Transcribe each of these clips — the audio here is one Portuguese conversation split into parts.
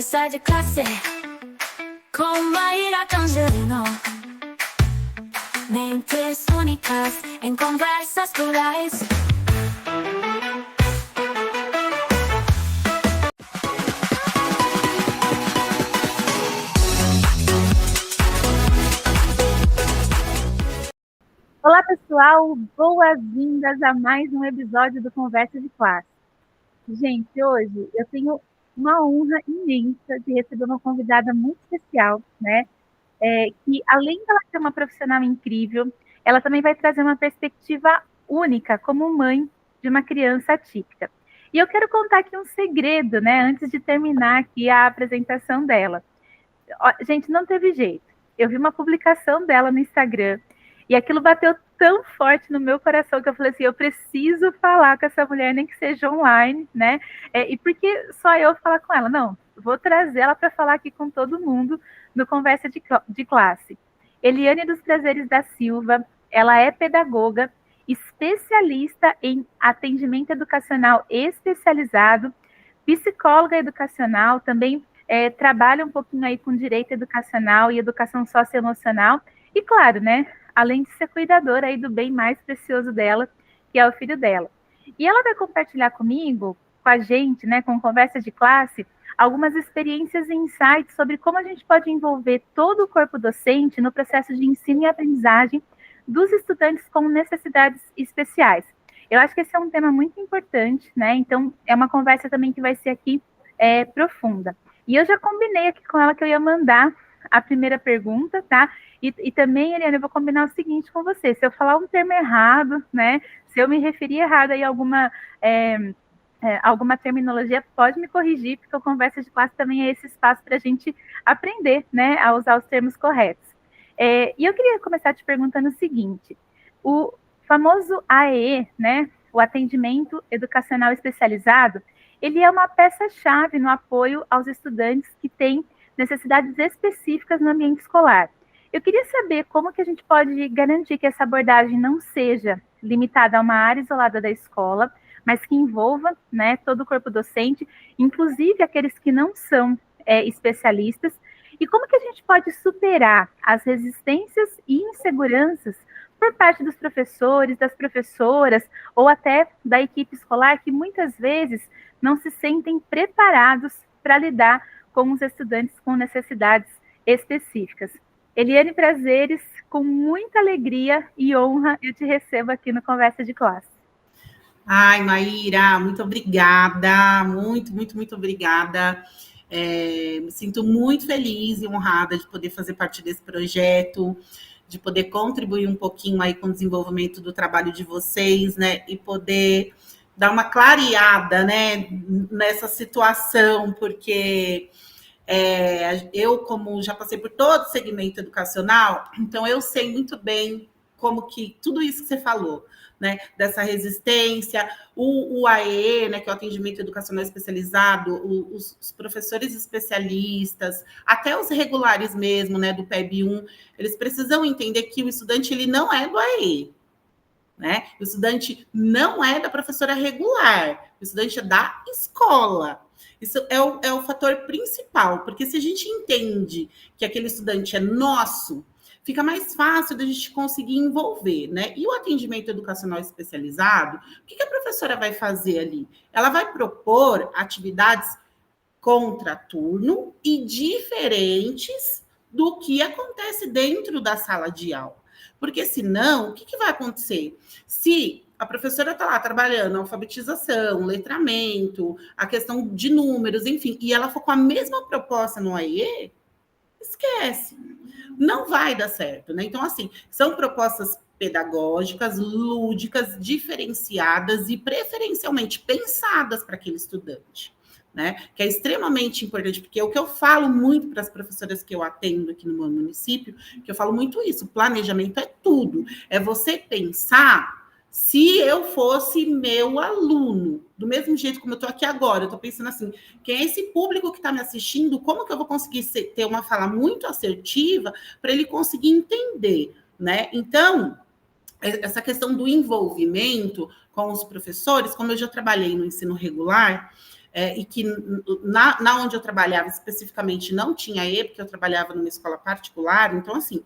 Conversa de classe com Maíra Tangerino. Mentes únicas em conversas plurais. Olá pessoal, boas-vindas a mais um episódio do Conversa de Classe. Gente, hoje eu tenho uma honra imensa de receber uma convidada muito especial, né? Que além dela ser uma profissional incrível, ela também vai trazer uma perspectiva única como mãe de uma criança atípica. E eu quero contar aqui um segredo, né? Antes de terminar aqui a apresentação dela. Gente, não teve jeito. Eu vi uma publicação dela no Instagram e aquilo bateu tão forte no meu coração que eu falei assim, eu preciso falar com essa mulher, nem que seja online, né? E porque só eu falar com ela? Não, vou trazer ela para falar aqui com todo mundo no Conversa de Classe. Eliane dos Prazeres da Silva, ela é pedagoga, especialista em atendimento educacional especializado, psicóloga educacional, também trabalha um pouquinho aí com direito educacional e educação socioemocional, e claro, né, além de ser cuidadora aí do bem mais precioso dela, que é o filho dela. E ela vai compartilhar comigo, com a gente, né, com Conversa de Classe, algumas experiências e insights sobre como a gente pode envolver todo o corpo docente no processo de ensino e aprendizagem dos estudantes com necessidades especiais. Eu acho que esse é um tema muito importante, né? Então, é uma conversa também que vai ser aqui profunda. E eu já combinei aqui com ela que eu ia mandar a primeira pergunta, tá? E também, Eliane, eu vou combinar o seguinte com você. Se eu falar um termo errado, né? Se eu me referir errado aí a alguma terminologia, pode me corrigir, porque a Conversa de Classe também é esse espaço para a gente aprender, né? A usar os termos corretos. E eu queria começar te perguntando o seguinte. O famoso AEE, né? O Atendimento Educacional Especializado, ele é uma peça-chave no apoio aos estudantes que têm necessidades específicas no ambiente escolar. Eu queria saber como que a gente pode garantir que essa abordagem não seja limitada a uma área isolada da escola, mas que envolva, né, todo o corpo docente, inclusive aqueles que não são especialistas, e como que a gente pode superar as resistências e inseguranças por parte dos professores, das professoras, ou até da equipe escolar, que muitas vezes não se sentem preparados para lidar com os estudantes com necessidades específicas. Eliane Prazeres, com muita alegria e honra, eu te recebo aqui no Conversa de Classe. Ai, Maíra, muito obrigada, muito obrigada. Me sinto muito feliz e honrada de poder fazer parte desse projeto, de poder contribuir um pouquinho aí com o desenvolvimento do trabalho de vocês, né, e poder dar uma clareada, né, nessa situação, porque eu, como já passei por todo o segmento educacional, então eu sei muito bem como que tudo isso que você falou, né, dessa resistência, o AE, né, que é o atendimento educacional especializado, os professores especialistas, até os regulares mesmo, né, do PEB 1, eles precisam entender que o estudante ele não é do AE, né? O estudante não é da professora regular, o estudante é da escola. Isso é o fator principal, porque se a gente entende que aquele estudante é nosso, fica mais fácil da gente conseguir envolver, né? E o atendimento educacional especializado, o que a professora vai fazer ali? Ela vai propor atividades contraturno e diferentes do que acontece dentro da sala de aula. Porque senão, o que vai acontecer? Se a professora está lá trabalhando alfabetização, letramento, a questão de números, enfim, e ela for com a mesma proposta no AIE, esquece. Não vai dar certo, né? Então, assim, são propostas pedagógicas, lúdicas, diferenciadas e preferencialmente pensadas para aquele estudante, né? Que é extremamente importante, porque é o que eu falo muito para as professoras que eu atendo aqui no meu município, que eu falo muito isso, planejamento é tudo, é você pensar se eu fosse meu aluno, do mesmo jeito como eu estou aqui agora, eu estou pensando assim, quem é esse público que está me assistindo, como que eu vou conseguir ter uma fala muito assertiva para ele conseguir entender, né? Então, essa questão do envolvimento com os professores, como eu já trabalhei no ensino regular, e que na onde eu trabalhava especificamente não tinha E, porque eu trabalhava numa escola particular, então, assim,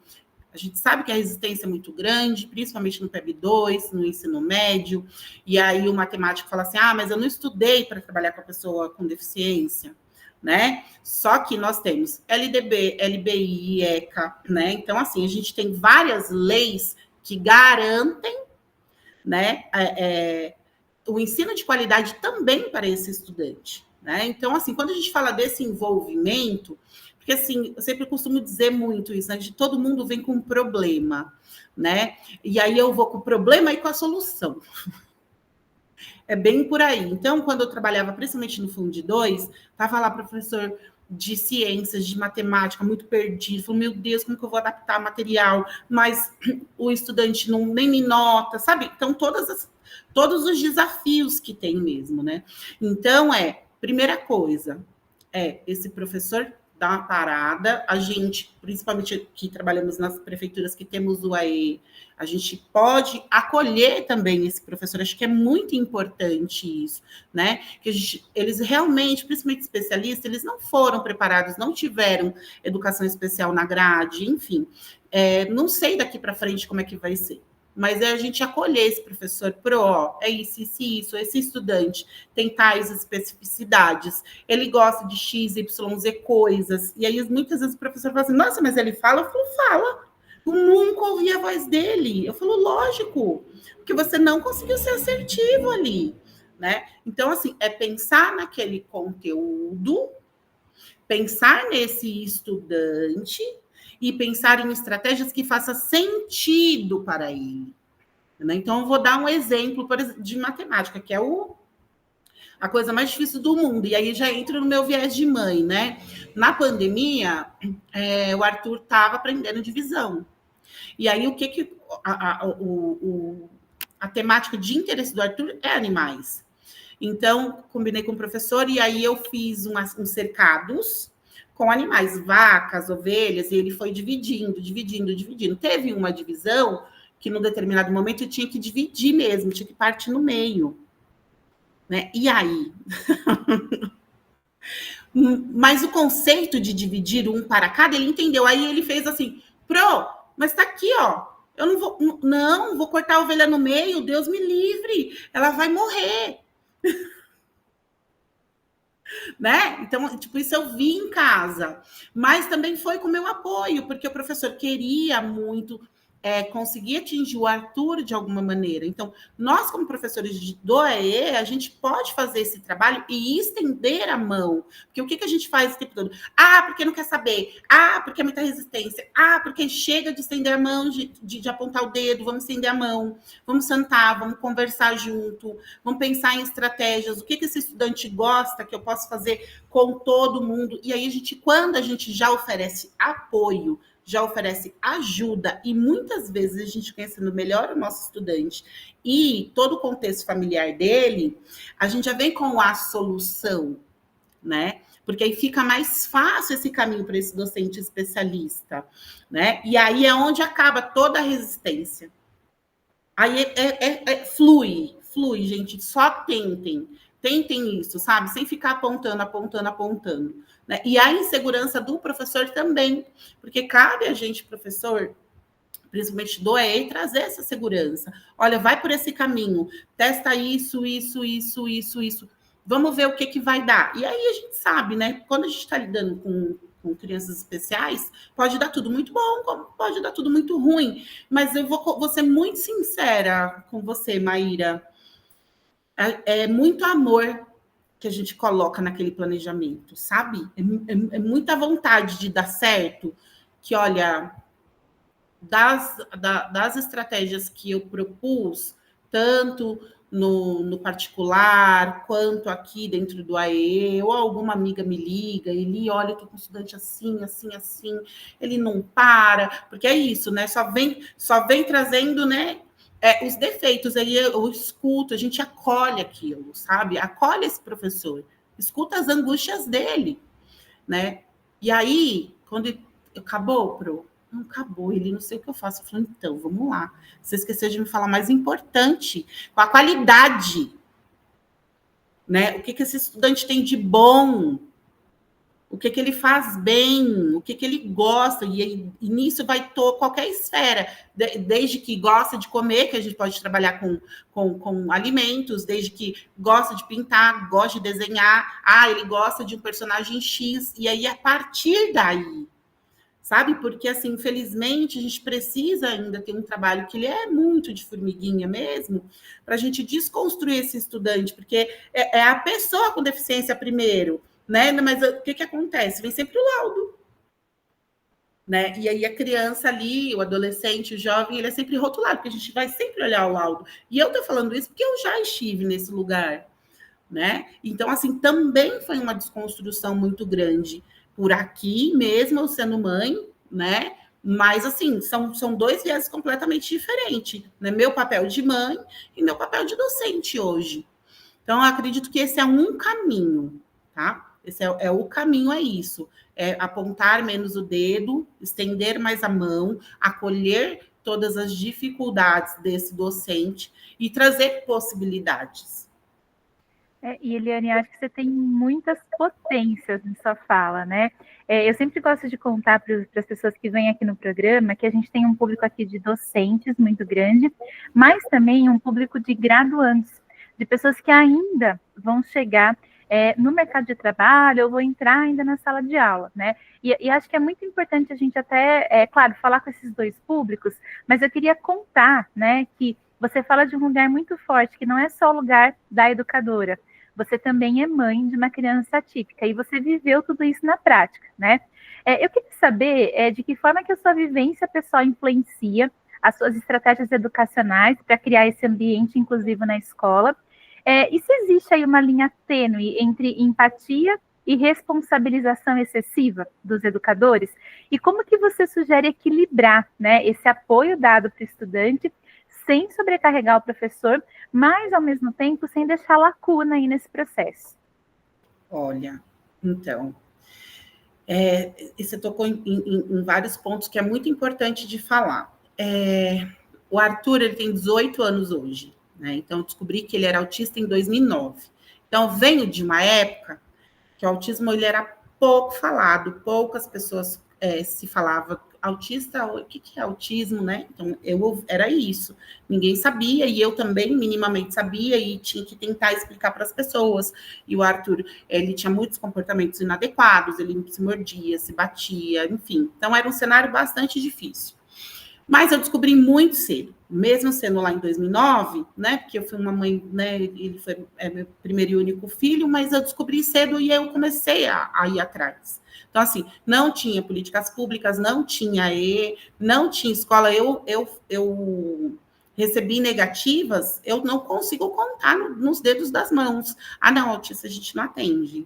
a gente sabe que a resistência é muito grande, principalmente no PEB 2, no ensino médio, e aí o matemático fala assim, mas eu não estudei para trabalhar com a pessoa com deficiência, né? Só que nós temos LDB, LBI, ECA, né? Então, assim, a gente tem várias leis que garantem, né, o ensino de qualidade também para esse estudante, né? Então, assim, quando a gente fala desse envolvimento, porque, assim, eu sempre costumo dizer muito isso, né? De todo mundo vem com um problema, né? E aí eu vou com o problema e com a solução. É bem por aí. Então, quando eu trabalhava, principalmente no Fundo 2, estava lá professor de ciências, de matemática, muito perdido. Falou, meu Deus, como que eu vou adaptar material? Mas o estudante nem me nota, sabe? Então, todos os desafios que tem mesmo, né? Então, primeira coisa, esse professor dá uma parada, a gente, principalmente que trabalhamos nas prefeituras que temos o AE, a gente pode acolher também esse professor, acho que é muito importante isso, né? Que eles realmente, principalmente especialistas, eles não foram preparados, não tiveram educação especial na grade, enfim. Não sei daqui para frente como é que vai ser, mas é a gente acolher esse professor é isso, esse estudante tem tais especificidades, ele gosta de X, Y, Z coisas, e aí muitas vezes o professor fala assim, nossa, mas ele fala? Eu falo, fala. Eu nunca ouvi a voz dele. Eu falo, lógico, porque você não conseguiu ser assertivo ali, né? Então, assim, é pensar naquele conteúdo, pensar nesse estudante e pensar em estratégias que façam sentido para ele. Né? Então, eu vou dar um exemplo de matemática, que é a coisa mais difícil do mundo. E aí já entra no meu viés de mãe, né? Na pandemia, o Arthur estava aprendendo divisão. E aí, o que a temática de interesse do Arthur é animais. Então, combinei com o professor e aí eu fiz uns cercados com animais, vacas, ovelhas, e ele foi dividindo. Teve uma divisão que, num determinado momento, eu tinha que dividir mesmo, tinha que partir no meio. Né? E aí? Mas o conceito de dividir um para cada, ele entendeu. Aí ele fez assim, mas tá aqui, ó. Eu não vou cortar a ovelha no meio, Deus me livre, ela vai morrer. Né? Então, tipo, isso eu vi em casa. Mas também foi com o meu apoio, porque o professor queria muito conseguir atingir o Arthur de alguma maneira. Então, nós, como professores do AE, a gente pode fazer esse trabalho e estender a mão. Porque o que a gente faz o tempo todo? Porque não quer saber. Porque é muita resistência. Porque chega de estender a mão, de apontar o dedo, vamos estender a mão, vamos sentar, vamos conversar junto, vamos pensar em estratégias, o que esse estudante gosta, que eu posso fazer com todo mundo. E aí, quando a gente já oferece apoio, já oferece ajuda e muitas vezes a gente conhecendo melhor o nosso estudante e todo o contexto familiar dele, a gente já vem com a solução, né? Porque aí fica mais fácil esse caminho para esse docente especialista, né? E aí é onde acaba toda a resistência. Aí flui, gente, só tentem isso, sabe? Sem ficar apontando. Né? E a insegurança do professor também, porque cabe a gente, professor, principalmente do EE, trazer essa segurança. Olha, vai por esse caminho, testa isso. Vamos ver o que vai dar. E aí a gente sabe, né? Quando a gente está lidando com crianças especiais, pode dar tudo muito bom, como pode dar tudo muito ruim. Mas eu vou ser muito sincera com você, Maíra. É muito amor que a gente coloca naquele planejamento, sabe? É muita vontade de dar certo, que, olha, das estratégias que eu propus, tanto no particular, quanto aqui dentro do AE, ou alguma amiga me liga, ele olha, eu tô com um estudante assim, ele não para, porque é isso, né? Só vem trazendo, né? Os defeitos, aí eu escuto, a gente acolhe aquilo, sabe? Acolhe esse professor, escuta as angústias dele, né? E aí, quando acabou, não acabou, ele não sei o que eu faço. Eu falo, então, vamos lá. Você esqueceu de me falar mais importante, com a qualidade. né? O que esse estudante tem de bom, o que ele faz bem, o que ele gosta, e nisso vai qualquer esfera, desde que gosta de comer, que a gente pode trabalhar com alimentos, desde que gosta de pintar, gosta de desenhar, ele gosta de um personagem X, e aí a partir daí, sabe? Porque, assim, infelizmente, a gente precisa ainda ter um trabalho que ele é muito de formiguinha mesmo, para a gente desconstruir esse estudante, porque é a pessoa com deficiência primeiro, né? Mas o que acontece? Vem sempre o laudo, né? E aí a criança ali, o adolescente, o jovem, ele é sempre rotulado, porque a gente vai sempre olhar o laudo. E eu tô falando isso porque eu já estive nesse lugar, né? Então, assim, também foi uma desconstrução muito grande por aqui, mesmo eu sendo mãe, né? Mas, assim, são dois viés completamente diferentes, né? Meu papel de mãe e meu papel de docente hoje. Então, eu acredito que esse é um caminho, tá? Esse é o caminho, é isso. É apontar menos o dedo, estender mais a mão, acolher todas as dificuldades desse docente e trazer possibilidades. E Eliane, acho que você tem muitas potências em sua fala, né? Eu sempre gosto de contar para as pessoas que vêm aqui no programa que a gente tem um público aqui de docentes muito grande, mas também um público de graduandos, de pessoas que ainda vão chegar no mercado de trabalho ou vão entrar ainda na sala de aula, né? E acho que é muito importante a gente até, claro, falar com esses dois públicos, mas eu queria contar, né, que você fala de um lugar muito forte, que não é só o lugar da educadora, você também é mãe de uma criança atípica e você viveu tudo isso na prática, né? Eu queria saber de que forma que a sua vivência pessoal influencia as suas estratégias educacionais para criar esse ambiente inclusivo na escola. E se existe aí uma linha tênue entre empatia e responsabilização excessiva dos educadores? E como que você sugere equilibrar, né, esse apoio dado para o estudante sem sobrecarregar o professor, mas, ao mesmo tempo, sem deixar lacuna aí nesse processo? Olha, então, você tocou em vários pontos que é muito importante de falar. O Arthur, ele tem 18 anos hoje, né? Então, eu descobri que ele era autista em 2009. Então, venho de uma época que o autismo ele era pouco falado, poucas pessoas se falava autista, o que é autismo, né? Então, era isso. Ninguém sabia, e eu também minimamente sabia, e tinha que tentar explicar para as pessoas. E o Arthur, ele tinha muitos comportamentos inadequados, ele se mordia, se batia, enfim. Então, era um cenário bastante difícil. Mas eu descobri muito cedo, mesmo sendo lá em 2009, né? Porque eu fui uma mãe, né? Ele foi meu primeiro e único filho, mas eu descobri cedo e eu comecei a ir atrás. Então, assim, não tinha políticas públicas, não tinha não tinha escola. Eu recebi negativas, eu não consigo contar nos dedos das mãos. Não, autista a gente não atende.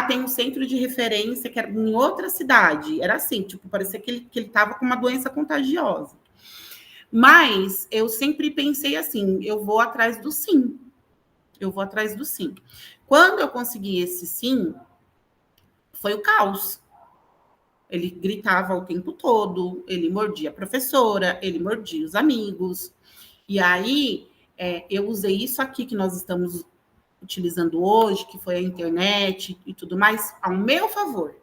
Tem um centro de referência que era em outra cidade. Era assim, tipo, parecia que ele estava com uma doença contagiosa. Mas eu sempre pensei assim, eu vou atrás do sim. Eu vou atrás do sim. Quando eu consegui esse sim, foi o caos. Ele gritava o tempo todo, ele mordia a professora, ele mordia os amigos. E aí, eu usei isso aqui que nós estamos utilizando hoje, que foi a internet e tudo mais, ao meu favor.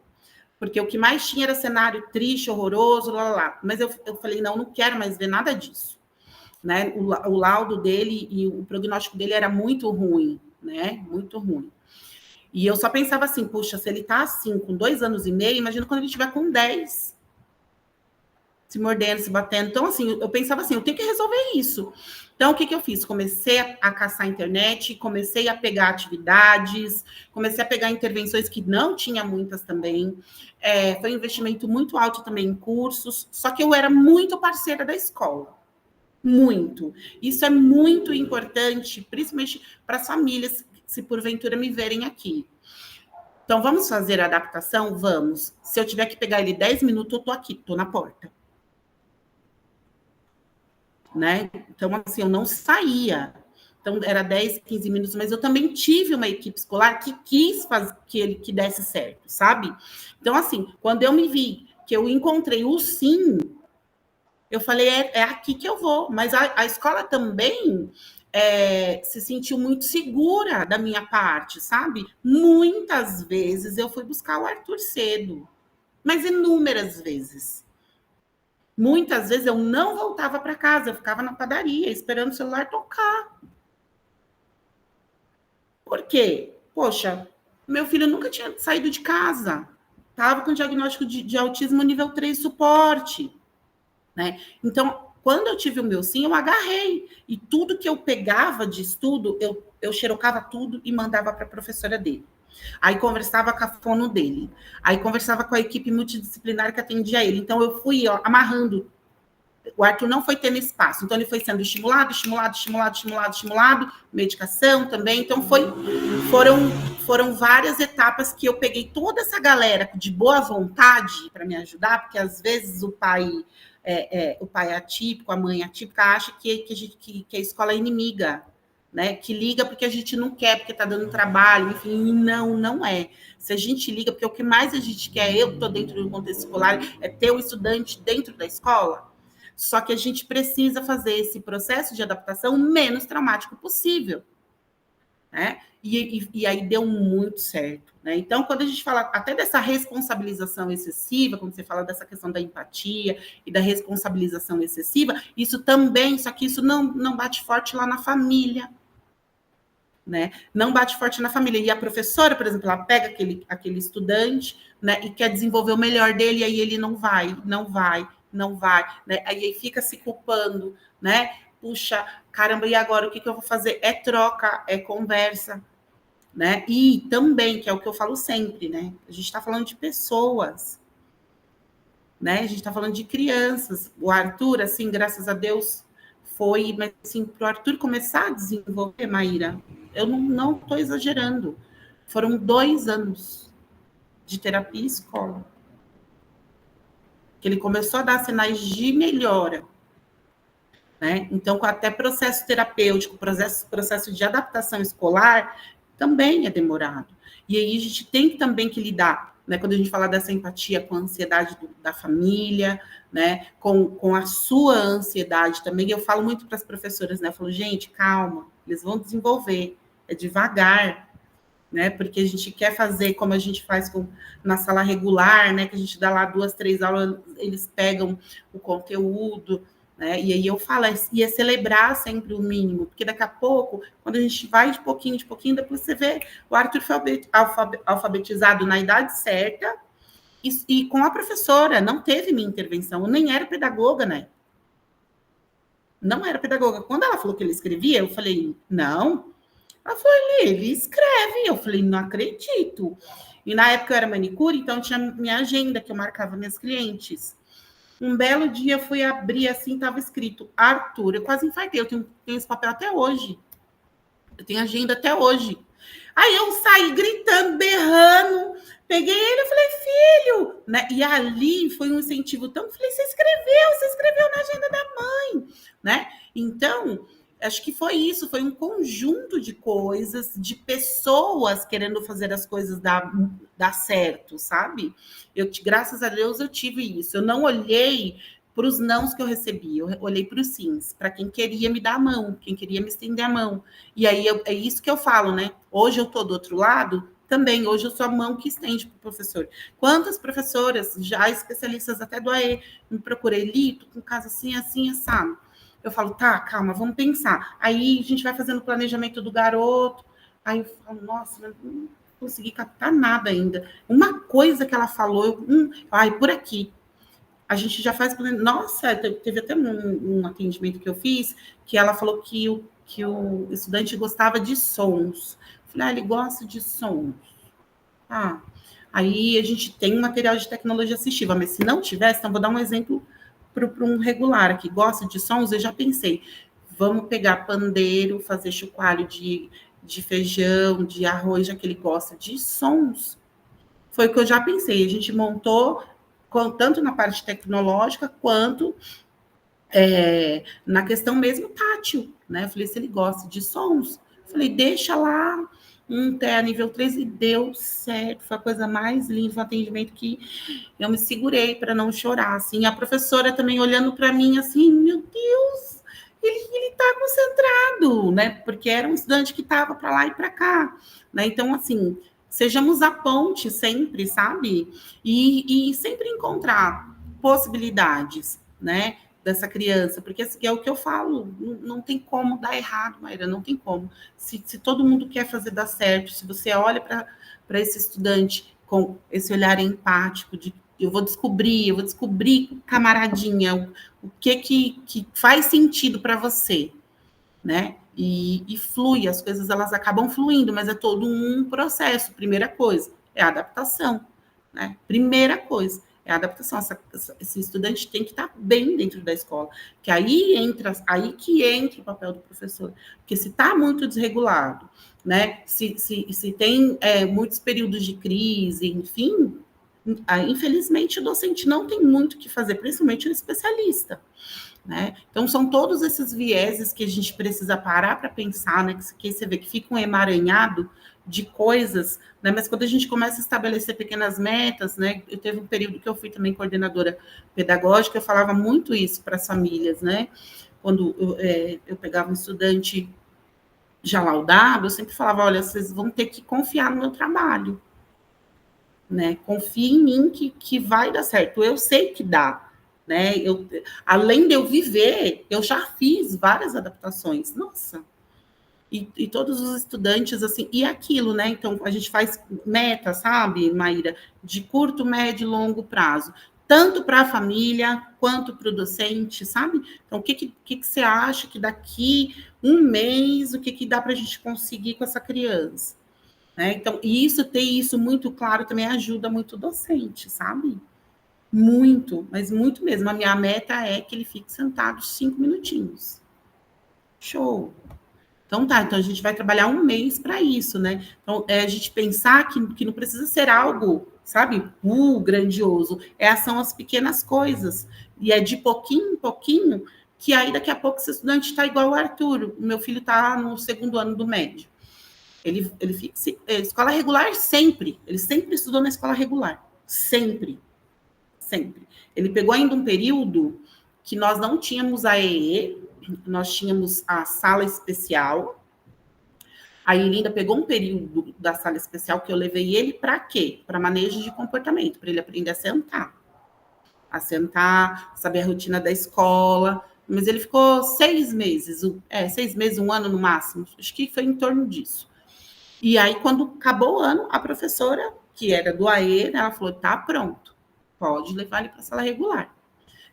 Porque o que mais tinha era cenário triste, horroroso, lá. Mas eu falei, não quero mais ver nada disso. Né? O laudo dele e o prognóstico dele era muito ruim, né? Muito ruim. E eu só pensava assim, puxa, se ele tá assim, com 2 anos e meio, imagina quando ele tiver com 10. Se mordendo, se batendo. Então, assim, eu pensava assim, eu tenho que resolver isso. Então, o que eu fiz? Comecei a caçar a internet, comecei a pegar atividades, comecei a pegar intervenções que não tinha muitas também. Foi um investimento muito alto também em cursos, só que eu era muito parceira da escola. Muito. Isso é muito importante, principalmente para as famílias, se porventura me verem aqui. Então, vamos fazer a adaptação? Vamos. Se eu tiver que pegar ele 10 minutos, eu tô aqui, tô na porta. Né? Então, assim, eu não saía. Então, era 10, 15 minutos, mas eu também tive uma equipe escolar que quis fazer que desse certo, sabe? Então, assim, quando eu me vi que eu encontrei o sim, eu falei, é aqui que eu vou. Mas a escola também, se sentiu muito segura da minha parte, sabe? Muitas vezes eu fui buscar o Arthur cedo, mas inúmeras vezes. Muitas vezes eu não voltava para casa, eu ficava na padaria esperando o celular tocar. Por quê? Poxa, meu filho nunca tinha saído de casa, estava com diagnóstico de autismo nível 3 suporte, né? Então, quando eu tive o meu sim, eu agarrei. E tudo que eu pegava de estudo, eu xerocava tudo e mandava para a professora dele. Aí conversava com a fono dele. Aí conversava com a equipe multidisciplinar que atendia ele. Então, eu fui amarrando. O Arthur não foi tendo espaço. Então, ele foi sendo estimulado, medicação também. Então, foram várias etapas que eu peguei toda essa galera de boa vontade para me ajudar, porque às vezes o pai atípico, a mãe atípica, acha que a escola é inimiga, né? Que liga porque a gente não quer, porque está dando trabalho, enfim, não é. Se a gente liga, porque o que mais a gente quer, eu estou dentro do contexto escolar, é ter o estudante dentro da escola. Só que a gente precisa fazer esse processo de adaptação o menos traumático possível, né? E aí deu muito certo, né? Então, quando a gente fala até dessa responsabilização excessiva, quando você fala dessa questão da empatia e da responsabilização excessiva, isso também, só que isso não bate forte lá na família, né? Não bate forte na família. E a professora, por exemplo, ela pega aquele estudante, né, e quer desenvolver o melhor dele, e aí ele não vai, né? Aí fica se culpando, né? Puxa, caramba, e agora o que eu vou fazer? É troca, é conversa, né? E também, que é o que eu falo sempre, né? A gente está falando de pessoas, né? A gente está falando de crianças. O Arthur, assim, graças a Deus, foi, mas assim, para o Arthur começar a desenvolver, Maíra, eu não estou exagerando. Foram 2 anos de terapia e escola. Que ele começou a dar sinais de melhora, né? Então, até processo terapêutico, processo de adaptação escolar, também é demorado. E aí a gente tem também que lidar, né? Quando a gente fala dessa empatia com a ansiedade da família, né? Com a sua ansiedade também. Eu falo muito para as professoras, né? Eu falo, gente, calma, eles vão desenvolver, é devagar, né? Porque a gente quer fazer como a gente faz na sala regular, né? Que a gente dá lá 2, 3 aulas, eles pegam o conteúdo, né? E aí eu falo, é celebrar sempre o mínimo, porque daqui a pouco, quando a gente vai de pouquinho, depois você vê o Arthur foi alfabetizado na idade certa e com a professora, não teve minha intervenção, eu nem era pedagoga, né? Não era pedagoga. Quando ela falou que ele escrevia, eu falei, não. Ela falou, ele escreve. Eu falei, não acredito. E na época eu era manicure, então tinha minha agenda que eu marcava minhas clientes. Um belo dia eu fui abrir assim, estava escrito Arthur. Eu quase infartei, eu tenho esse papel até hoje. Eu tenho agenda até hoje. Aí eu saí gritando, berrando, peguei ele, eu falei, filho, né? E ali foi um incentivo tão. Eu falei, você escreveu na agenda da mãe, né? Então, acho que foi isso, foi um conjunto de coisas, de pessoas querendo fazer as coisas dar certo, sabe? Graças a Deus, eu tive isso. Eu não olhei para os nãos que eu recebi, eu olhei para os sims, para quem queria me dar a mão, quem queria me estender a mão. E aí é isso que eu falo, né? Hoje eu estou do outro lado, também, hoje eu sou a mão que estende para o professor. Quantas professoras, já especialistas até do AE, me procurei, Lito, com caso assim, assim, assado. Eu falo, tá, calma, vamos pensar. Aí a gente vai fazendo o planejamento do garoto. Aí eu falo, nossa, não consegui captar nada ainda. Uma coisa que ela falou, por aqui. A gente já faz... Nossa, teve até um atendimento que eu fiz, que ela falou que o estudante gostava de sons. Eu falei, ele gosta de sons. Aí a gente tem um material de tecnologia assistiva, mas se não tivesse, então vou dar um exemplo para um regular aqui. Gosta de sons? Eu já pensei, vamos pegar pandeiro, fazer chocalho de feijão, de arroz, já que ele gosta de sons. Foi o que eu já pensei. A gente montou tanto na parte tecnológica quanto na questão mesmo tátil, né? Eu falei, se ele gosta de sons, eu falei, deixa lá um TEA nível 3 e deu certo. Foi a coisa mais linda, um atendimento que eu me segurei para não chorar, assim. A professora também olhando para mim assim, meu Deus, ele está concentrado, né? Porque era um estudante que estava para lá e para cá, né? Então, assim, sejamos a ponte sempre, sabe? E sempre encontrar possibilidades, né? Dessa criança, porque assim, é o que eu falo, não tem como dar errado, Maíra, não tem como. Se todo mundo quer fazer dar certo, se você olha para esse estudante com esse olhar empático de eu vou descobrir, camaradinha, o que faz sentido para você, né? E flui, as coisas elas acabam fluindo, mas é todo um processo. Primeira coisa é a adaptação, né? Primeira coisa é a adaptação. Esse estudante tem que estar bem dentro da escola, que aí que entra o papel do professor, porque se está muito desregulado, né? Se tem muitos períodos de crise, enfim, infelizmente o docente não tem muito o que fazer, principalmente o especialista. Né? Então, são todos esses vieses que a gente precisa parar para pensar, né? Que você vê que fica um emaranhado de coisas, né? Mas quando a gente começa a estabelecer pequenas metas, né? Eu teve um período que eu fui também coordenadora pedagógica, eu falava muito isso para as famílias, né? Quando eu pegava um estudante já laudado, eu sempre falava, olha, vocês vão ter que confiar no meu trabalho, né? Confie em mim que vai dar certo. Eu sei que dá, né? Além de eu viver, eu já fiz várias adaptações. Nossa. E todos os estudantes, assim, e aquilo, né? Então, a gente faz meta, sabe, Maíra? De curto, médio e longo prazo. Tanto para a família, quanto para o docente, sabe? Então, o que você acha que daqui um mês, o que dá para a gente conseguir com essa criança? Né? Então, e ter isso muito claro também ajuda muito o docente, sabe? Muito, mas muito mesmo. A minha meta é que ele fique sentado 5 minutinhos. Show. Então tá, então a gente vai trabalhar um mês para isso, né? Então, a gente pensar que não precisa ser algo, sabe, grandioso. São as pequenas coisas. E é de pouquinho em pouquinho, que aí daqui a pouco esse estudante está igual o Arthur. O meu filho está no 2º ano do médio. Ele fica escola regular sempre. Ele sempre estudou na escola regular. Sempre. Sempre. Ele pegou ainda um período que nós não tínhamos a EE, nós tínhamos a sala especial. Aí ele ainda pegou um período da sala especial que eu levei ele para quê? Para manejo de comportamento, para ele aprender a sentar, saber a rotina da escola. Mas ele ficou 6 meses, 6 meses, 1 ano no máximo. Acho que foi em torno disso. E aí, quando acabou o ano, a professora, que era do AE, ela falou, tá pronto, pode levar ele para a sala regular.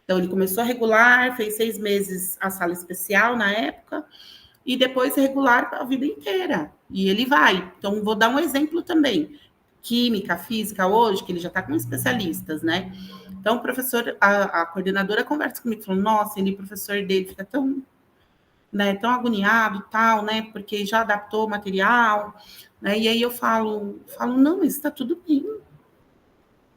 Então, ele começou a regular, fez 6 meses a sala especial na época, e depois regular a vida inteira. E ele vai. Então, vou dar um exemplo também. Química, física, hoje, que ele já está com especialistas, né? Então, o professor, a coordenadora conversa comigo, falou, nossa, ele, professor dele, fica tão... né, tão agoniado e tal, né, porque já adaptou o material, né, e aí eu falo, não, mas está tudo bem,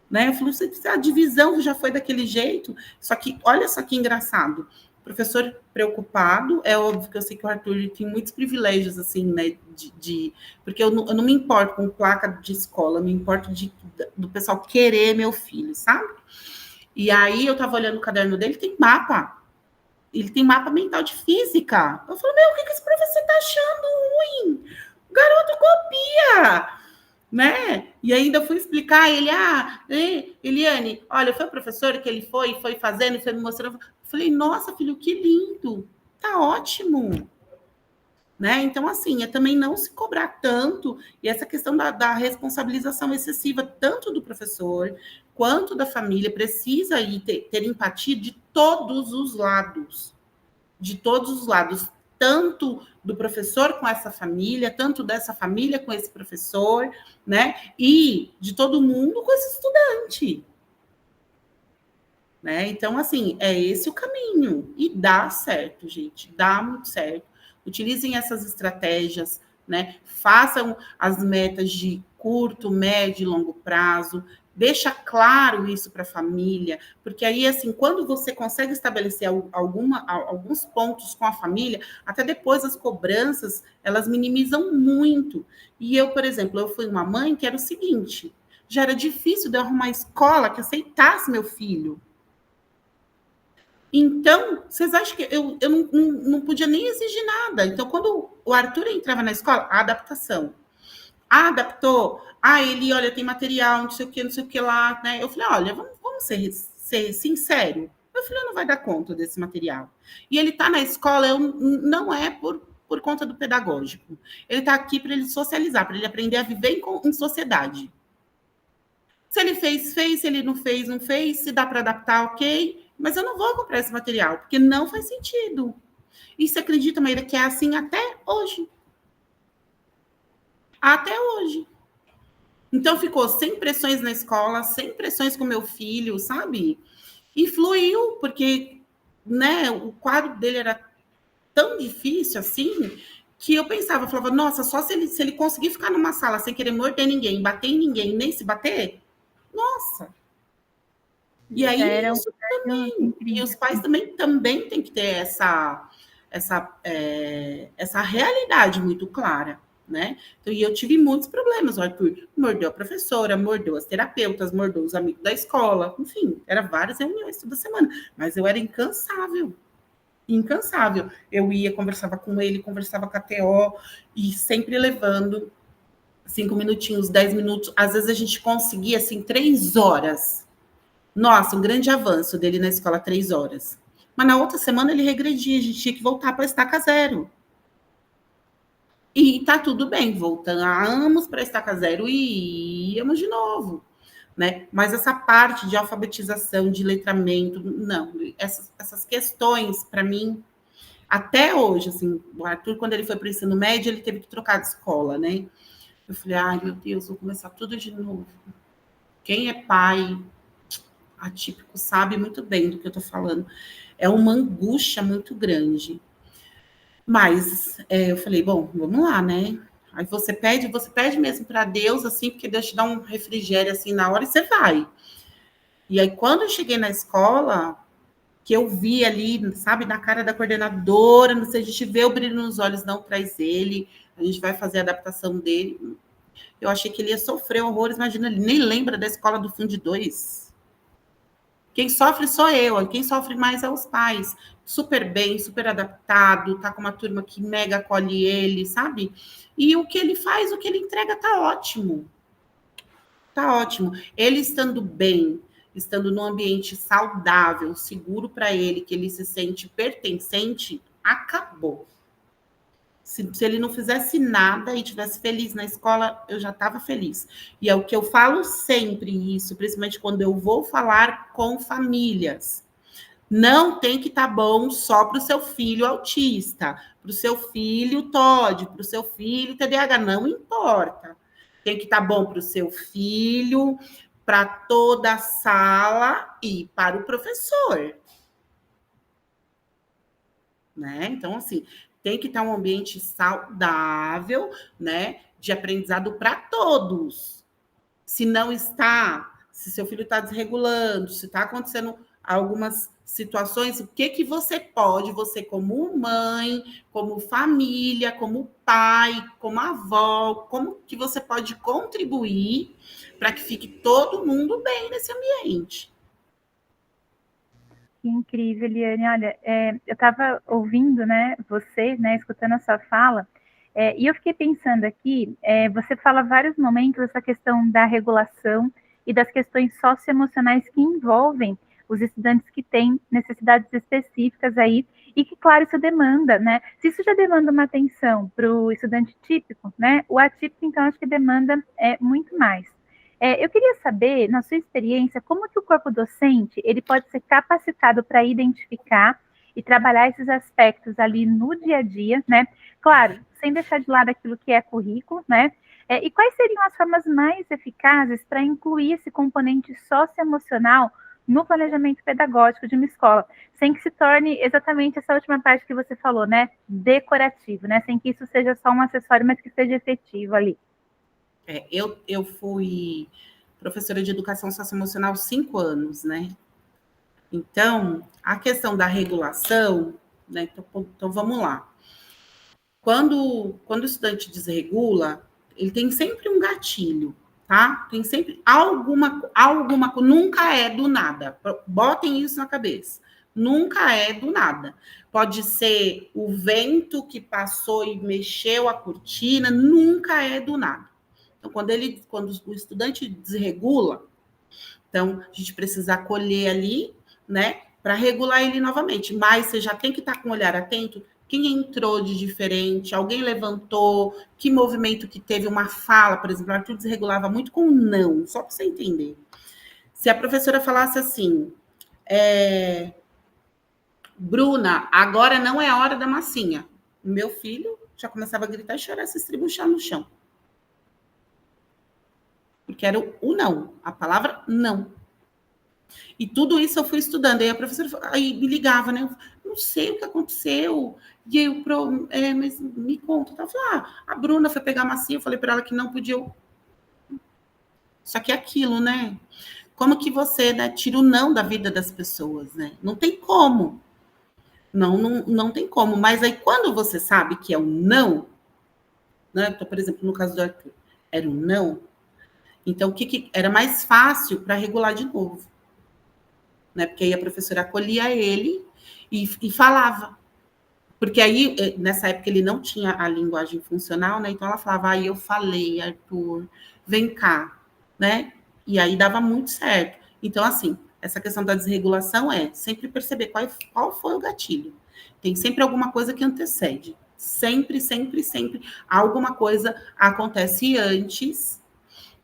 né, eu falo, a divisão já foi daquele jeito, só que, olha só que engraçado, o professor preocupado, é óbvio que eu sei que o Arthur tem muitos privilégios, assim, né, porque eu não me importo com placa de escola, eu me importo do pessoal querer meu filho, sabe? E aí eu tava olhando o caderno dele, tem mapa, ele tem mapa mental de física. Eu falo, meu, o que esse professor tá achando ruim? O garoto copia, né? E ainda fui explicar a ele, Eliane, olha, foi o professor que ele foi fazendo, foi me mostrando. Eu falei, nossa, filho, que lindo, tá ótimo. Né? Então, assim, é também não se cobrar tanto, e essa questão da responsabilização excessiva, tanto do professor quanto da família, precisa aí ter empatia de todos os lados. De todos os lados, tanto do professor com essa família, tanto dessa família com esse professor, né? E de todo mundo com esse estudante. Né? Então, assim, é esse o caminho. E dá certo, gente, dá muito certo. Utilizem essas estratégias, né? Façam as metas de curto, médio e longo prazo. Deixa claro isso para a família, porque aí, assim, quando você consegue estabelecer alguns pontos com a família, até depois as cobranças, elas minimizam muito. E eu, por exemplo, eu fui uma mãe que era o seguinte, já era difícil de eu arrumar escola que aceitasse meu filho. Então, vocês acham que eu não podia nem exigir nada? Então, quando o Arthur entrava na escola, a adaptação. Adaptou? Ele, olha, tem material, não sei o que lá, né? Eu falei, olha, vamos ser sincero. Meu filho não vai dar conta desse material. E ele está na escola, não é por conta do pedagógico. Ele está aqui para ele socializar, para ele aprender a viver em sociedade. Se ele fez, se ele não fez, não fez. Se dá para adaptar, ok. Mas eu não vou comprar esse material, porque não faz sentido. E você acredita, Maíra, que é assim até hoje? Até hoje. Então ficou sem pressões na escola, sem pressões com meu filho, sabe? E fluiu, porque né, o quadro dele era tão difícil assim, que eu pensava, eu falava, nossa, só se ele conseguir ficar numa sala sem querer morder ninguém, bater em ninguém, nem se bater, nossa. E aí, Era isso também. E os pais também têm que ter essa realidade muito clara, né? Então, e eu tive muitos problemas. O Arthur mordeu a professora, mordeu as terapeutas, mordeu os amigos da escola, enfim, era várias reuniões toda semana. Mas eu era incansável. Incansável. Eu ia, conversava com ele, conversava com a TO, e sempre levando 5 minutinhos, 10 minutos. Às vezes a gente conseguia, assim, 3 horas. Nossa, um grande avanço dele na escola, 3 horas. Mas na outra semana ele regredia, a gente tinha que voltar para a estaca zero. E tá tudo bem, voltamos para a estaca zero e íamos de novo, né? Mas essa parte de alfabetização, de letramento, não, essas questões, para mim, até hoje, assim, o Arthur, quando ele foi para o ensino médio, ele teve que trocar de escola, né? Eu falei, ai, meu Deus, vou começar tudo de novo. Quem é pai atípico sabe muito bem do que eu tô falando. É uma angústia muito grande. Mas eu falei, bom, vamos lá, né? Aí você pede mesmo para Deus, assim, porque Deus te dá um refrigério assim na hora e você vai. E aí, quando eu cheguei na escola, que eu vi ali, sabe, na cara da coordenadora, não sei, a gente vê o brilho nos olhos, não traz ele, a gente vai fazer a adaptação dele. Eu achei que ele ia sofrer horrores, imagina, ele nem lembra da escola do Fundo 2. Quem sofre sou eu, quem sofre mais é os pais. Super bem, super adaptado, tá com uma turma que mega acolhe ele, sabe? E o que ele faz, o que ele entrega, tá ótimo. Tá ótimo. Ele estando bem, estando num ambiente saudável, seguro para ele, que ele se sente pertencente, acabou. Se ele não fizesse nada e tivesse feliz na escola, eu já estava feliz. E é o que eu falo sempre isso, principalmente quando eu vou falar com famílias. Não tem que estar bom só para o seu filho autista, para o seu filho TOD, para o seu filho TDAH, não importa. Tem que estar bom para o seu filho, para toda a sala e para o professor. Né? Então, assim, tem que estar um ambiente saudável, né, de aprendizado para todos. Se não está, se seu filho está desregulando, se está acontecendo algumas situações, o que você pode, você como mãe, como família, como pai, como avó, como que você pode contribuir para que fique todo mundo bem nesse ambiente. Que incrível, Eliane. Olha, eu estava ouvindo, né, você, né, escutando a sua fala, e eu fiquei pensando aqui, você fala vários momentos essa questão da regulação e das questões socioemocionais que envolvem os estudantes que têm necessidades específicas aí, e que, claro, isso demanda, né? Se isso já demanda uma atenção para o estudante típico, né? O atípico, então, acho que demanda muito mais. Eu queria saber, na sua experiência, como que o corpo docente ele pode ser capacitado para identificar e trabalhar esses aspectos ali no dia a dia, né? Claro, sem deixar de lado aquilo que é currículo, né? E quais seriam as formas mais eficazes para incluir esse componente socioemocional no planejamento pedagógico de uma escola, sem que se torne exatamente essa última parte que você falou, né? Decorativo, né? Sem que isso seja só um acessório, mas que seja efetivo ali. Eu fui professora de educação socioemocional 5 anos, né? Então, a questão da regulação, né? Então vamos lá. Quando o estudante desregula, ele tem sempre um gatilho, tá? Tem sempre alguma nunca é do nada. Botem isso na cabeça. Nunca é do nada. Pode ser o vento que passou e mexeu a cortina, nunca é do nada. Então, quando o estudante desregula, então a gente precisa acolher ali, né, para regular ele novamente. Mas você já tem que estar com o olhar atento. Quem entrou de diferente? Alguém levantou? Que movimento que teve? Uma fala, por exemplo, o Arthur desregulava muito com não, só para você entender. Se a professora falasse assim, Bruna, agora não é a hora da massinha. O meu filho já começava a gritar e chorar, se estribuchar no chão. Porque era o não, a palavra não. E tudo isso eu fui estudando. Aí a professora aí me ligava, né? Eu não sei o que aconteceu. E eu, mas me conta. Ela falou, a Bruna foi pegar a massinha, eu falei para ela que não podia. Só que é aquilo, né? Como que você, né, tira o não da vida das pessoas, né? Não tem como. Não tem como. Mas aí, quando você sabe que é um não, né? Então, por exemplo, no caso do Arthur, era um não. Então, o que era mais fácil para regular de novo? Né? Porque aí a professora acolhia ele e falava. Porque aí, nessa época, ele não tinha a linguagem funcional, né? Então ela falava, aí eu falei, Arthur, vem cá, né? E aí dava muito certo. Então, assim, essa questão da desregulação é sempre perceber qual foi o gatilho. Tem sempre alguma coisa que antecede. Sempre, sempre, sempre. Alguma coisa acontece antes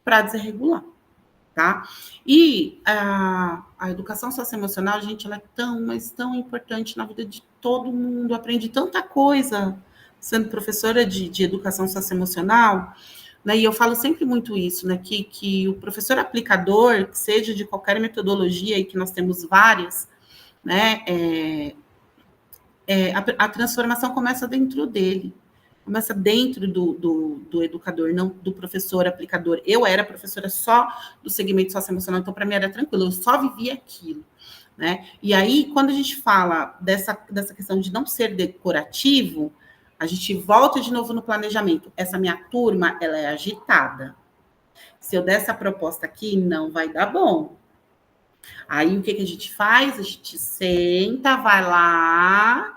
para desregular. Tá? E a educação socioemocional, gente, ela é tão, mas tão importante na vida de todo mundo. Aprende tanta coisa sendo professora de educação socioemocional, né? E eu falo sempre muito isso, né? Que o professor aplicador, que seja de qualquer metodologia, e que nós temos várias, né? A transformação começa dentro dele. Começa dentro do educador, não do professor aplicador. Eu era professora só do segmento socioemocional, então para mim era tranquilo, eu só vivia aquilo, né? E aí, quando a gente fala dessa questão de não ser decorativo, a gente volta de novo no planejamento. Essa minha turma, ela é agitada. Se eu der essa proposta aqui, não vai dar bom. Aí, o que a gente faz? A gente senta, vai lá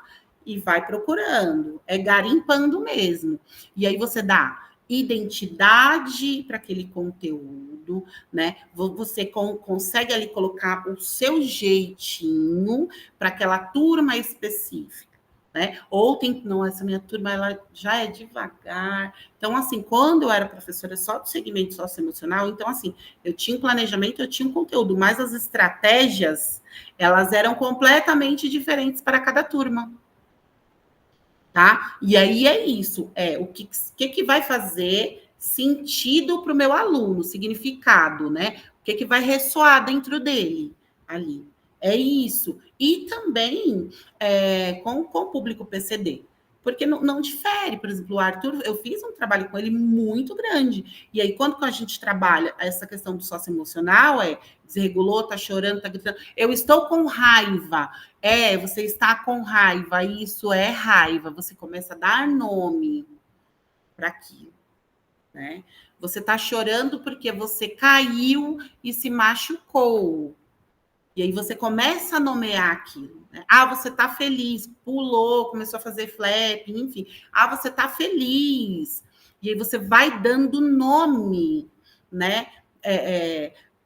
e vai procurando, é garimpando mesmo. E aí você dá identidade para aquele conteúdo, né? Você consegue ali colocar o seu jeitinho para aquela turma específica. Né? Ou tem, não, essa minha turma ela já é devagar. Então, assim, quando eu era professora só do segmento socioemocional, então, assim, eu tinha um planejamento, eu tinha um conteúdo, mas as estratégias, elas eram completamente diferentes para cada turma. Tá? E aí é isso, o que vai fazer sentido para o meu aluno, significado, né? O que vai ressoar dentro dele ali. É isso. E também com o público PCD. Porque não difere. Por exemplo, o Arthur, eu fiz um trabalho com ele muito grande. E aí, quando a gente trabalha essa questão do socioemocional, desregulou, tá chorando, tá gritando. Eu estou com raiva. Você está com raiva. Isso é raiva. Você começa a dar nome para aquilo, né? Você está chorando porque você caiu e se machucou. E aí você começa a nomear aquilo. Né? Você está feliz, pulou, começou a fazer flap, enfim. Você está feliz. E aí você vai dando nome, né?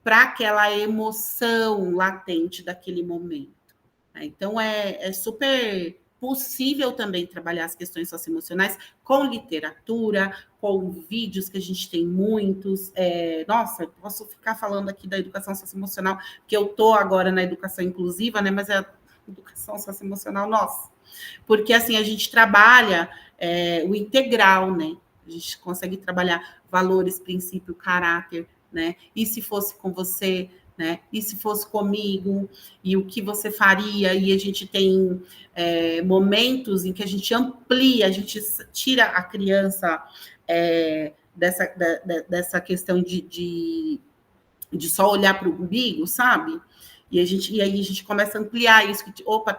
Para aquela emoção latente daquele momento. Então, é super possível também trabalhar as questões socioemocionais com literatura, com vídeos, que a gente tem muitos. Nossa, eu posso ficar falando aqui da educação socioemocional, que eu estou agora na educação inclusiva, né? Mas a educação socioemocional, nossa. Porque, assim, a gente trabalha o integral, né? A gente consegue trabalhar valores, princípio, caráter, né? E se fosse com você... Né? E se fosse comigo, e o que você faria, e a gente tem momentos em que a gente amplia, a gente tira a criança dessa questão de só olhar para o umbigo, sabe? E aí a gente começa a ampliar isso,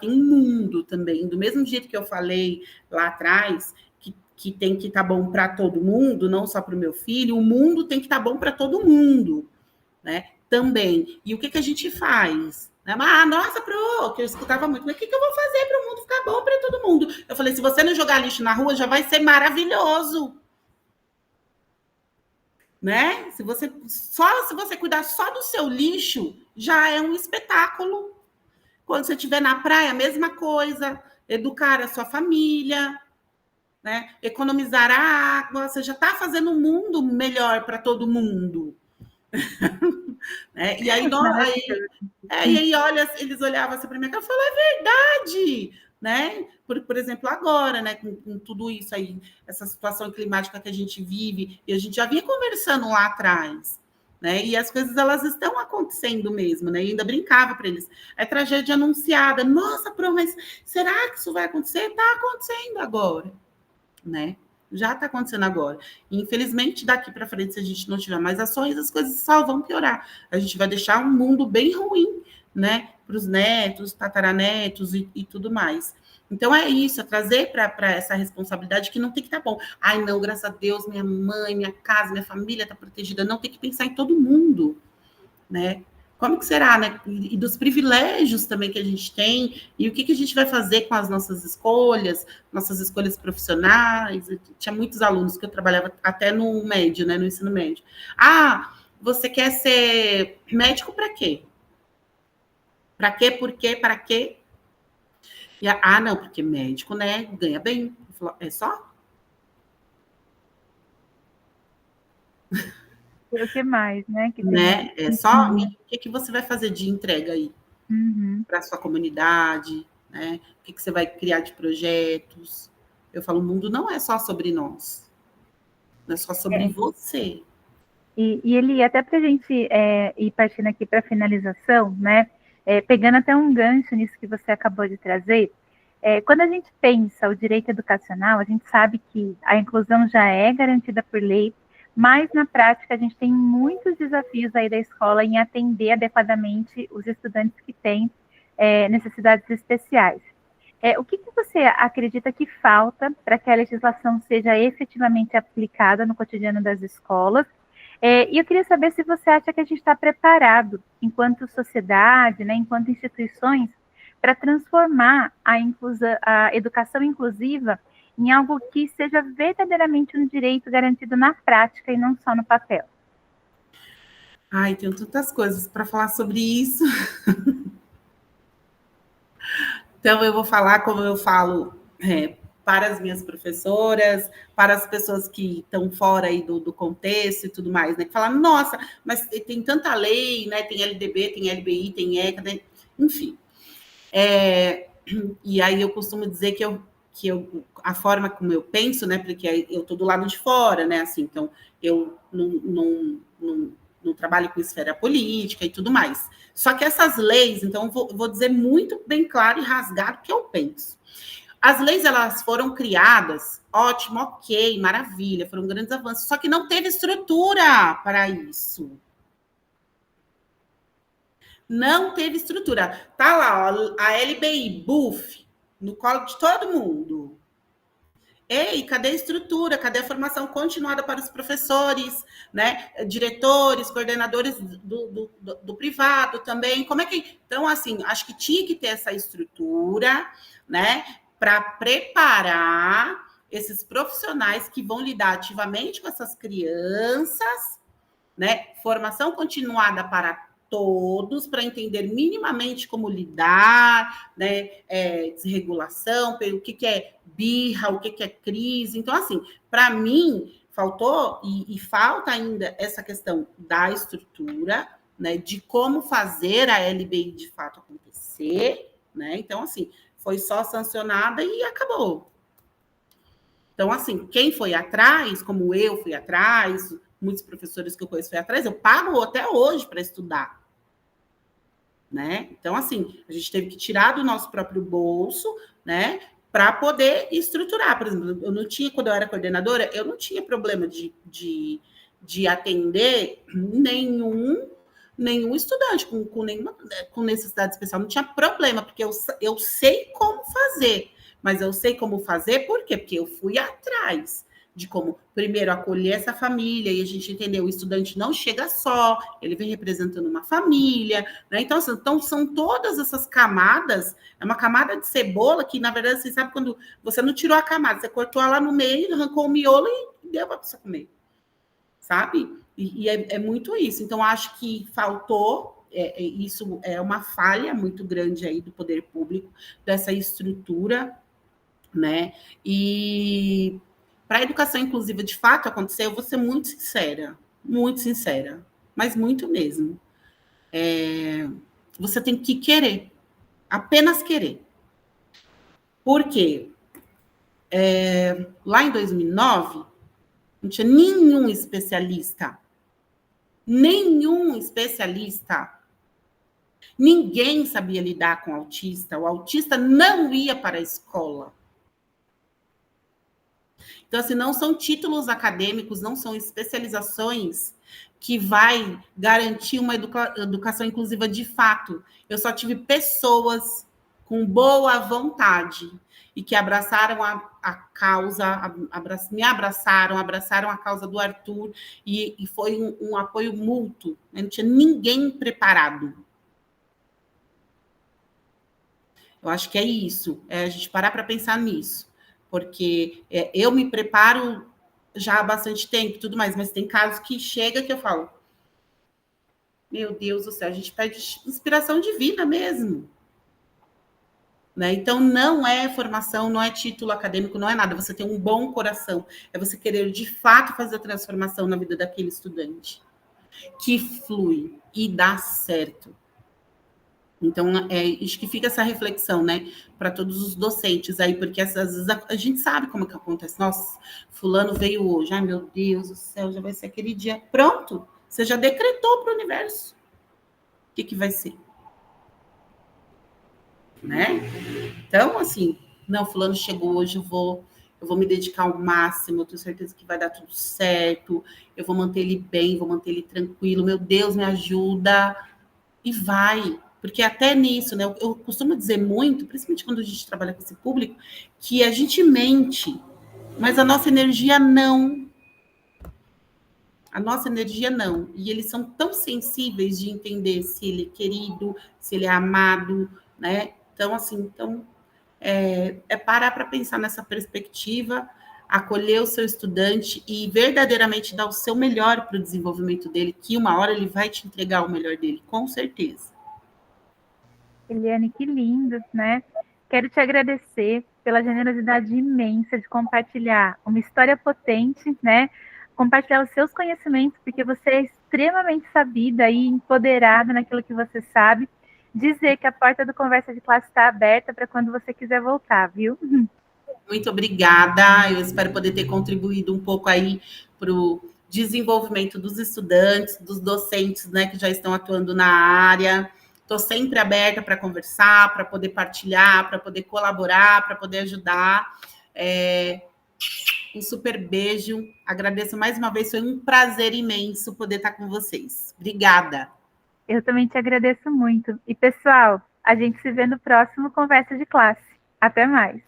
tem um mundo também, do mesmo jeito que eu falei lá atrás, que tem que estar bom para todo mundo, não só para o meu filho, o mundo tem que estar bom para todo mundo, né? Também. E o que a gente faz? Né? Mas, nossa, que eu escutava muito, mas o que eu vou fazer para o mundo ficar bom para todo mundo? Eu falei, se você não jogar lixo na rua, já vai ser maravilhoso. Né? Se você cuidar só do seu lixo, já é um espetáculo. Quando você estiver na praia, mesma coisa. Educar a sua família, né? Economizar a água, você já está fazendo um mundo melhor para todo mundo. Né? E aí, olha, eles olhavam assim para mim e falavam, é verdade, né? Por exemplo, agora, né, com tudo isso aí, essa situação climática que a gente vive, e a gente já vinha conversando lá atrás, né? E as coisas elas estão acontecendo mesmo, né? E ainda brincava para eles. É tragédia anunciada. Nossa, mas será que isso vai acontecer? Está acontecendo agora, né? Já está acontecendo agora. E, infelizmente, daqui para frente, se a gente não tiver mais ações, as coisas só vão piorar. A gente vai deixar um mundo bem ruim, né? Para os netos, tataranetos e tudo mais. Então, é isso, é trazer para essa responsabilidade que não tem que estar bom. Ai, não, graças a Deus, minha mãe, minha casa, minha família está protegida. Não, tem que pensar em todo mundo, né? Como que será, né? E dos privilégios também que a gente tem, e o que a gente vai fazer com as nossas escolhas profissionais. Eu tinha muitos alunos que eu trabalhava até no médio, né? No ensino médio. Ah, você quer ser médico para quê? Para quê? Por quê? Para quê? Não, porque médico, né? Ganha bem. É só? O que mais, né? Que Né? tem... É só? O que você vai fazer de entrega aí para a sua comunidade? Né? O que você vai criar de projetos? Eu falo, o mundo não é só sobre nós, não é só sobre você. E ele, até para a gente ir partindo aqui para a finalização, né? Pegando até um gancho nisso que você acabou de trazer, quando a gente pensa o direito educacional, a gente sabe que a inclusão já é garantida por lei, mas na prática a gente tem muitos desafios aí da escola em atender adequadamente os estudantes que têm necessidades especiais. O que você acredita que falta para que a legislação seja efetivamente aplicada no cotidiano das escolas? E eu queria saber se você acha que a gente está preparado, enquanto sociedade, né, enquanto instituições, para transformar a educação inclusiva em algo que seja verdadeiramente um direito garantido na prática e não só no papel. Ai, tenho tantas coisas para falar sobre isso. Então, eu vou falar como eu falo para as minhas professoras, para as pessoas que estão fora aí do contexto e tudo mais, né? Que falam, nossa, mas tem tanta lei, né? Tem LDB, tem LBI, tem ECA, né? Enfim. E aí eu costumo dizer que a forma como eu penso, né? Porque eu estou do lado de fora, né? Assim, então, eu não trabalho com esfera política e tudo mais. Só que essas leis, então, vou dizer muito bem claro e rasgado o que eu penso. As leis, elas foram criadas, ótimo, ok, maravilha, foram grandes avanços, só que não teve estrutura para isso. Não teve estrutura. Tá lá, ó, a LBI, BUF, no colo de todo mundo. Ei, cadê a estrutura? Cadê a formação continuada para os professores, né? Diretores, coordenadores do privado também? Como é que... Então, assim, acho que tinha que ter essa estrutura, né? Para preparar esses profissionais que vão lidar ativamente com essas crianças, né? Formação continuada para todos, para entender minimamente como lidar, né? Desregulação, o que é birra, o que é crise. Então, assim, para mim, faltou e falta ainda essa questão da estrutura, né? De como fazer a LBI de fato acontecer, né? Então, assim, foi só sancionada e acabou. Então, assim, quem foi atrás, como eu fui atrás, muitos professores que eu conheço foi atrás, eu pago até hoje para estudar. Né? Então, assim, a gente teve que tirar do nosso próprio bolso, né, para poder estruturar. Por exemplo, eu não tinha, quando eu era coordenadora, eu não tinha problema de atender nenhum estudante com necessidade especial, não tinha problema, porque eu sei como fazer, mas eu sei como fazer por quê? Porque eu fui atrás. de como, primeiro, acolher essa família, e a gente entendeu, o estudante não chega só, ele vem representando uma família, né? Então, assim, então, são todas essas camadas, é uma camada de cebola que, na verdade, você sabe quando você não tirou a camada, você cortou ela no meio, arrancou o miolo e deu para você comer, sabe? E é muito isso. Então, acho que faltou, isso é uma falha muito grande aí do poder público, dessa estrutura, né? E para a educação inclusiva de fato acontecer, eu vou ser muito sincera, mas muito mesmo. Você tem que querer, apenas querer. Por quê? Lá em 2009, não tinha nenhum especialista, ninguém sabia lidar com o autista não ia para a escola. Então, assim, não são títulos acadêmicos, não são especializações que vai garantir uma educação inclusiva de fato. Eu só tive pessoas com boa vontade e que abraçaram a causa, me abraçaram a causa do Arthur, e foi um apoio mútuo. Não tinha ninguém preparado. Eu acho que é isso, a gente parar para pensar nisso. Porque eu me preparo já há bastante tempo e tudo mais, mas tem casos que chega que eu falo, meu Deus do céu, a gente pede inspiração divina mesmo. Né? Então, não é formação, não é título acadêmico, não é nada. Você tem um bom coração, é você querer de fato fazer a transformação na vida daquele estudante, que flui e dá certo. Então, acho que fica essa reflexão, né, para todos os docentes aí, porque às vezes a gente sabe como que acontece. Nossa, fulano veio hoje, ai meu Deus do céu, já vai ser aquele dia. Pronto, você já decretou para o universo. O que vai ser? Né? Então, assim, não, fulano chegou hoje, eu vou me dedicar ao máximo, eu tenho certeza que vai dar tudo certo, eu vou manter ele bem, vou manter ele tranquilo, meu Deus, me ajuda, e vai. Porque até nisso, né? Eu costumo dizer muito, principalmente quando a gente trabalha com esse público, que a gente mente, mas a nossa energia não. A nossa energia não. E eles são tão sensíveis de entender se ele é querido, se ele é amado, né? Então, assim, parar para pensar nessa perspectiva, acolher o seu estudante e verdadeiramente dar o seu melhor para o desenvolvimento dele, que uma hora ele vai te entregar o melhor dele, com certeza. Eliane, que lindo, né? Quero te agradecer pela generosidade imensa de compartilhar uma história potente, né? Compartilhar os seus conhecimentos, porque você é extremamente sabida e empoderada naquilo que você sabe. Dizer que a porta do Conversa de Classe está aberta para quando você quiser voltar, viu? Muito obrigada. Eu espero poder ter contribuído um pouco aí para o desenvolvimento dos estudantes, dos docentes, né, que já estão atuando na área. Estou sempre aberta para conversar, para poder partilhar, para poder colaborar, para poder ajudar. Um super beijo. Agradeço mais uma vez. Foi um prazer imenso poder estar com vocês. Obrigada. Eu também te agradeço muito. E, pessoal, a gente se vê no próximo Conversa de Classe. Até mais.